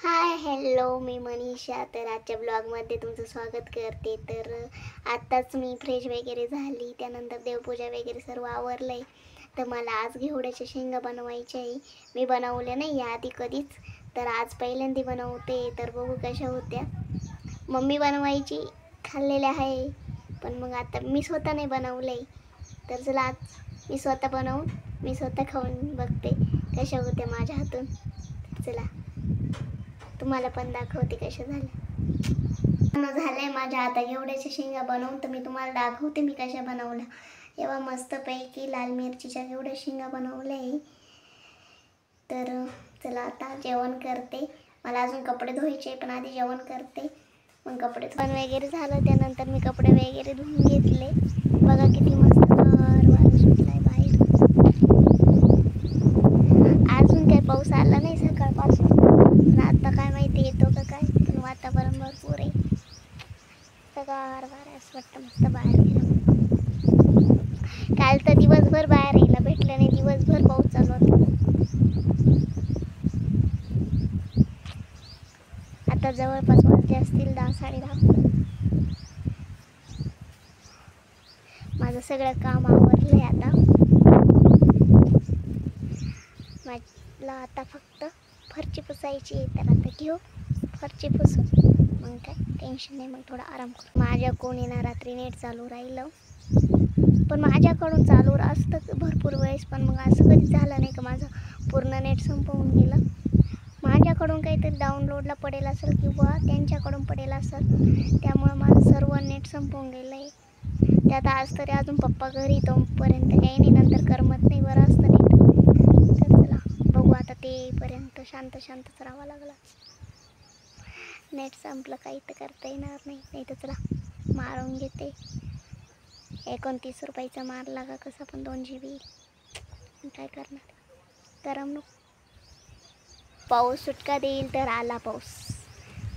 Hi hello, मी मनीषा. तर आजच्या ब्लॉगमध्ये तुमचं स्वागत करते. तर आत्ताच मी फ्रेश वगैरे झाली, त्यानंतर देवपूजा वगैरे सर्व आवरलं आहे. तर मला आज घेवड्याच्या शेंगा बनवायच्या आहे. मी बनवल्या नाही याआधी कधीच, तर आज पहिल्यांदा बनवते. तर बघू कशा होत्या. मम्मी बनवायची, खाल्लेल्या आहे, पण मग आता मी स्वतः नाही बनवलं आहे. तर चला आज मी स्वतः बनवून मी स्वतः खाऊन बघते कशा होत्या माझ्या हातून. चला तुम्हाला पण दाखवते कशा झाल्या. झालंय माझ्या आता घेवड्याच्या शेंगा बनवून, तर मी तुम्हाला दाखवते मी कशा बनवल्या. एव्हा मस्तपैकी लाल मिरचीच्या घेवड्या शेंगा बनवल्या आहे. तर चला आता जेवण करते. मला अजून कपडे धुवायचे, पण आधी जेवण करते, मग कपडे धुवून वगैरे झालं. त्यानंतर मी कपडे वगैरे धुवून घेतले. बघा किती मस्त वारा सुटलाय बाहेर. अजून काही पाऊस आला नाही सकाळपासून, आता काय माहिती येतो का काय, पण वातावरण भरपूर आहे. गार वारा असं वाटतं मस्त बाहेर गेलं. काल तर दिवसभर बाहेर यायला भेटलं नाही, दिवसभर पाऊस चालू होता. आता जवळपास वाजले असतील 10 10:30. माझं सगळं काम आवरलंय आता. मला आता फक्त फरची पुसायची आहे. तर आता घेऊ फरची पुसू, मग काय टेन्शन नाही, मग थोडा आराम करू. माझ्याकडून ना रात्री नेट चालू राहिलं, पण माझ्याकडून चालू असतं भरपूर वेळेस, पण मग असं कधी झालं नाही का माझं पूर्ण नेट संपवून गेलं. माझ्याकडून काहीतरी डाउनलोडला पडेल असेल किंवा त्यांच्याकडून पडेल असेल, त्यामुळं माझं सर्व नेट संपवून गेलं आहे. त्यात आज तरी अजून पप्पा घरी तोपर्यंत काही नाही, नंतर करमत नाही, बरं असतं नेट. तर चला बघू आता, ते येईपर्यंत शांतच राहावं लागलं. नेट संपलं काही तर करता येणार नाही तर चला मारून घेते. 29 रुपयाचा मारला का कसा पण 2 GB येईल, काय करणार, करमणूक. पाऊस सुटका देईल तर आला पाऊस,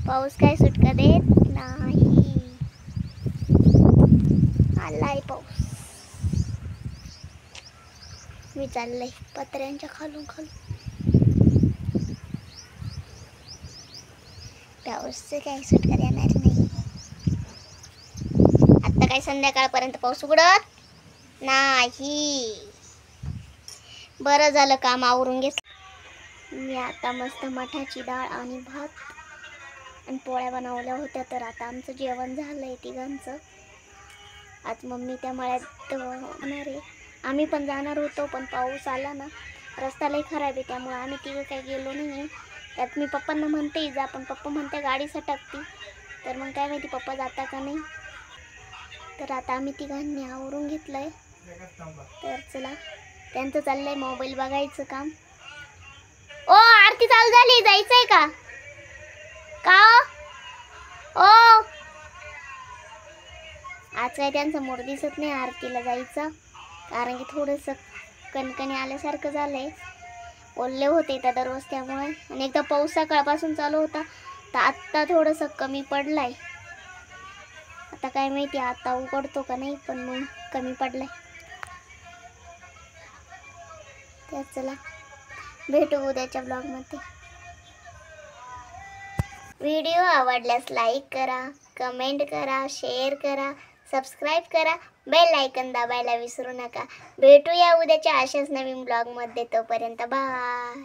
पाऊस काय सुटका देत नाही, आलाय पाऊस. मी चाललंय पत्र्यांच्या खालून पाऊसचं काही सुटका देणार नाही. आता काही संध्याकाळपर्यंत पाऊस उघडत नाही. बरं झालं काम आवरून घेतलं. मी आता मस्त मठाची डाळ आणि भात आणि पोळ्या बनवल्या होत्या. तर आता आमचं जेवण झालंय तिघांचं. आज मम्मी त्या मळ्यात जाणार आहे. आम्ही पण जाणार होतो, पण पाऊस आला ना, रस्ता लई खराब आहे, त्यामुळे आम्ही तिघं काही गेलो नाही. त्यात मी पप्पांना म्हणते जा, पण पप्पा म्हणते गाडी सटकती. तर मग काय माहिती पप्पा जाता का नाही. तर आता आम्ही तिघांनी आवरून घेतलंय. तर चला, त्यांचं चाललंय मोबाईल बघायचं काम. ओ आरती चालू झाली, जायचंय का ओ? आज काय त्यांचा मूड दिसत नाही आरतीला जायचं, कारण की थोडंसं कणकणी आल्यासारखं झालंय. ओल्ले होते त्या दररोज त्यामुळे, आणि एकदा पाऊस सकाळपासून चालू होता, तर आत्ता थोडंसं कमी पडलाय. आता काय माहिती आता उघडतो का नाही, पण मग कमी पडलाय. तर चला भेटू उद्याच्या ब्लॉगमध्ये. व्हिडिओ आवडल्यास लाईक करा, कमेंट करा, शेअर करा, सबस्क्राईब करा, बेल आयकन दाबायला विसरू नका. भेटूया उद्याच्या अशाच नवीन ब्लॉगमध्ये. तोपर्यंत बाय.